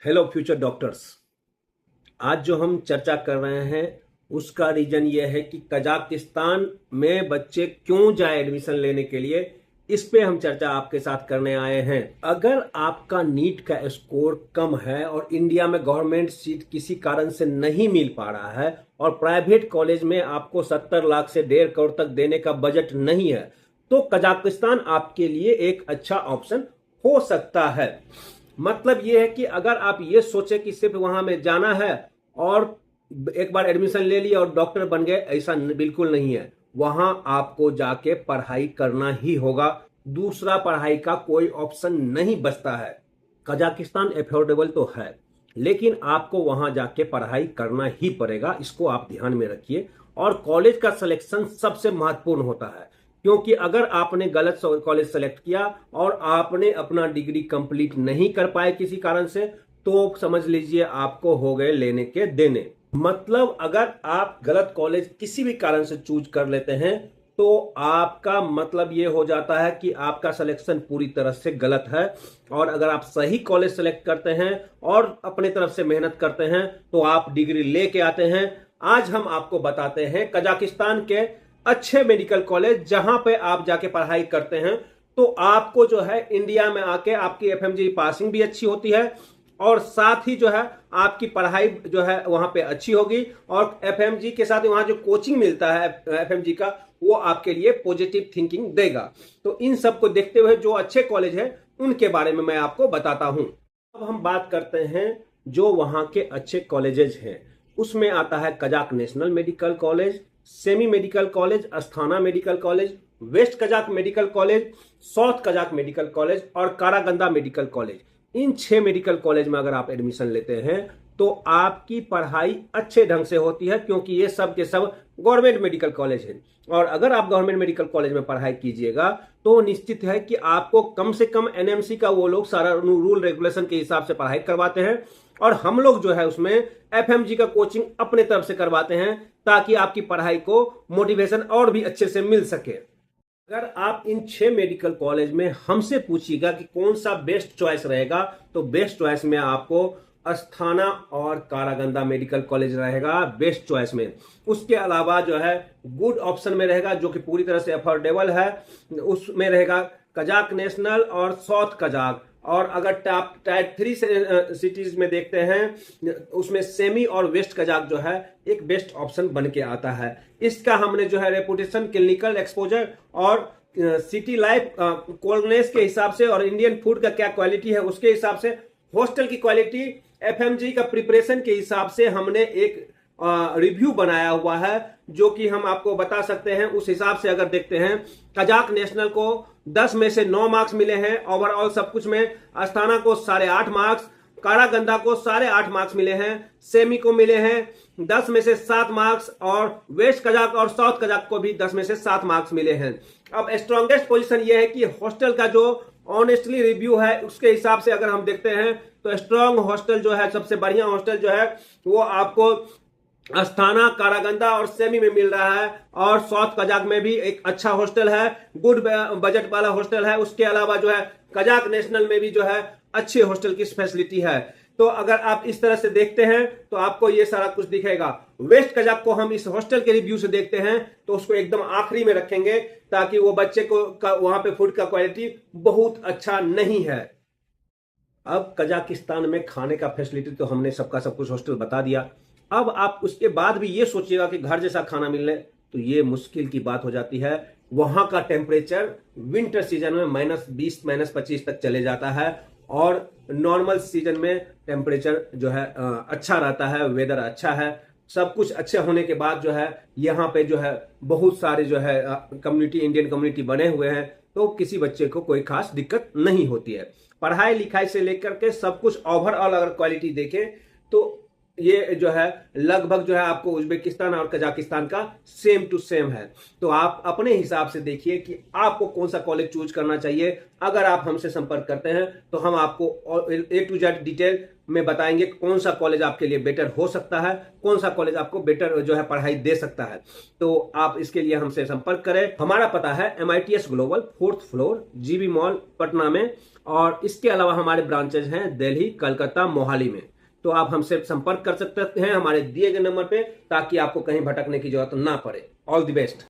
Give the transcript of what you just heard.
Hello future doctors. आज जो हम चर्चा कर रहे हैं उसका रीजन ये है कि कजाकिस्तान में बच्चे क्यों जाए एडमिशन लेने के लिए। इस पे हम चर्चा आपके साथ करने आए हैं। अगर आपका नीट का स्कोर कम है और इंडिया में गवर्नमेंट सीट किसी कारण से नहीं मिल पा रहा है और प्राइवेट कॉलेज में आपको 70 लाख से 1.5 करोड़ तक देने का बजट नहीं है, तो कजाकिस्तान आपके लिए एक अच्छा ऑप्शन हो सकता है। मतलब ये है कि अगर आप ये सोचे कि सिर्फ वहां में जाना है और एक बार एडमिशन ले लिया और डॉक्टर बन गए, ऐसा बिल्कुल नहीं है। वहां आपको जाके पढ़ाई करना ही होगा। दूसरा पढ़ाई का कोई ऑप्शन नहीं बचता है। कजाकिस्तान एफोर्डेबल तो है, लेकिन आपको वहां जाके पढ़ाई करना ही पड़ेगा। इसको आप ध्यान में रखिए। और कॉलेज का सिलेक्शन सबसे महत्वपूर्ण होता है, क्योंकि अगर आपने गलत कॉलेज सेलेक्ट किया और आपने अपना डिग्री कंप्लीट नहीं कर पाए किसी कारण से, तो समझ लीजिए आपको हो गए लेने के देने। मतलब अगर आप गलत कॉलेज किसी भी कारण से चूज कर लेते हैं तो आपका मतलब ये हो जाता है कि आपका सिलेक्शन पूरी तरह से गलत है। और अगर आप सही कॉलेज सेलेक्ट करते हैं और अपने तरफ से मेहनत करते हैं तो आप डिग्री लेके आते हैं। आज हम आपको बताते हैं कजाकिस्तान के अच्छे मेडिकल कॉलेज जहां पे आप जाके पढ़ाई करते हैं तो आपको जो है इंडिया में आके आपकी एफएमजी पासिंग भी अच्छी होती है और साथ ही जो है आपकी पढ़ाई जो है वहां पे अच्छी होगी। और एफएमजी के साथ वहां जो कोचिंग मिलता है एफएमजी का, वो आपके लिए पॉजिटिव थिंकिंग देगा। तो इन सब को देखते हुए जो अच्छे कॉलेज हैं उनके बारे में मैं आपको बताता हूं। अब हम बात करते हैं जो वहां के अच्छे कॉलेजेस हैं। उसमें आता है Kazakh national medical college, Semey medical college, Astana medical college, west Kazakh medical college, south Kazakh medical college और कारागंदा मेडिकल कॉलेज। इन 6 मेडिकल कॉलेज में अगर आप एडमिशन लेते हैं तो आपकी पढ़ाई अच्छे ढंग से होती है, क्योंकि ये सब के सब गवर्नमेंट मेडिकल कॉलेज हैं। और अगर आप गवर्नमेंट मेडिकल कॉलेज में पढ़ाई कीजिएगा तो निश्चित है कि आपको कम से कम एनएमसी का वो लोग सारा रूल रेगुलेशन के हिसाब से पढ़ाई करवाते हैं और हम लोग जो है उसमें एफएमजी का कोचिंग अपने तरफ से करवाते हैं, ताकि आपकी पढ़ाई को मोटिवेशन और भी अच्छे से मिल सके। अगर आप इन 6 मेडिकल कॉलेज में हमसे पूछिएगा कि कौन सा बेस्ट चॉइस रहेगा, तो बेस्ट चॉइस में आपको अस्थाना और कारागंदा मेडिकल कॉलेज रहेगा बेस्ट चॉइस में। उसके अलावा जो है गुड ऑप्शन में रहेगा जो कि पूरी तरह से अफोर्डेबल है, उसमें रहेगा कजाक नेशनल और साउथ कजाक। और अगर टॉप टायर 3 सिटीज में देखते हैं उसमें सेमी और वेस्ट कजाक जो है एक बेस्ट ऑप्शन बन के आता है। इसका हमने जो है रेपुटेशन, क्लिनिकल एक्सपोजर और सिटी लाइफ कोल्डनेस के हिसाब से और इंडियन फूड का क्या क्वालिटी है उसके हिसाब से, हॉस्टल की क्वालिटी, एफएमजी का प्रिपरेशन के हिसाब से हमने एक रिव्यू बनाया हुआ है जो कि हम आपको बता सकते हैं। उस हिसाब से अगर देखते हैं कजाक नेशनल को 10 में से 9 मार्क्स मिले हैं ओवरऑल सब कुछ में, अस्थाना को 8.5 मार्क्स, कारागंदा को 8.5 मार्क्स मिले हैं, सेमी को मिले हैं 10 में से 7 मार्क्स और वेस्ट कजाक और साउथ कजाक को भी 10 में से 7 मार्क्स मिले हैं। अब स्ट्रॉन्गेस्ट पोजीशन यह है कि हॉस्टल का जो ऑनेस्टली रिव्यू है उसके हिसाब से अगर हम देखते हैं तो स्ट्रॉन्ग हॉस्टल जो है, सबसे बढ़िया हॉस्टल जो है वो आपको अस्थाना, कारागंदा और सेमी में मिल रहा है। और साउथ कजाक में भी एक अच्छा हॉस्टल है, गुड बजट वाला हॉस्टल है। उसके अलावा जो है कजाक नेशनल में भी जो है अच्छे हॉस्टल की फैसिलिटी है। तो अगर आप इस तरह से देखते हैं तो आपको ये सारा कुछ दिखेगा। वेस्ट कजाक को हम इस हॉस्टल के रिव्यू से देखते हैं तो उसको एकदम आखिरी में रखेंगे, ताकि वो बच्चे को वहां पे फूड का क्वालिटी बहुत अच्छा नहीं है। अब कजाकिस्तान में खाने का फैसिलिटी तो हमने सबका सब कुछ हॉस्टल बता दिया। अब आप उसके बाद भी ये सोचिएगा कि घर जैसा खाना मिलने, तो ये मुश्किल की बात हो जाती है। वहां का टेम्परेचर विंटर सीजन में -20 -25 तक चले जाता है और नॉर्मल सीजन में टेम्परेचर जो है अच्छा रहता है, वेदर अच्छा है। सब कुछ अच्छे होने के बाद जो है यहाँ पे जो है बहुत सारे जो है कम्युनिटी, इंडियन कम्युनिटी बने हुए हैं, तो किसी बच्चे को कोई खास दिक्कत नहीं होती है। पढ़ाई लिखाई से लेकर के सब कुछ ओवरऑल अगर क्वालिटी देखें तो ये जो है लगभग जो है आपको उज्बेकिस्तान और कजाकिस्तान का सेम टू सेम है। तो आप अपने हिसाब से देखिए कि आपको कौन सा कॉलेज चूज करना चाहिए। अगर आप हमसे संपर्क करते हैं तो हम आपको A to Z डिटेल में बताएंगे कौन सा कॉलेज आपके लिए बेटर हो सकता है, कौन सा कॉलेज आपको बेटर जो है पढ़ाई दे सकता है। तो आप इसके लिए हमसे संपर्क करें। हमारा पता है MITS global 4th floor, GB mall Patna में। और इसके अलावा हमारे ब्रांचेज हैं दिल्ली, कलकत्ता, मोहाली में। तो आप हमसे संपर्क कर सकते हैं हमारे दिए गए नंबर पे, ताकि आपको कहीं भटकने की जरूरत ना पड़े। All the best.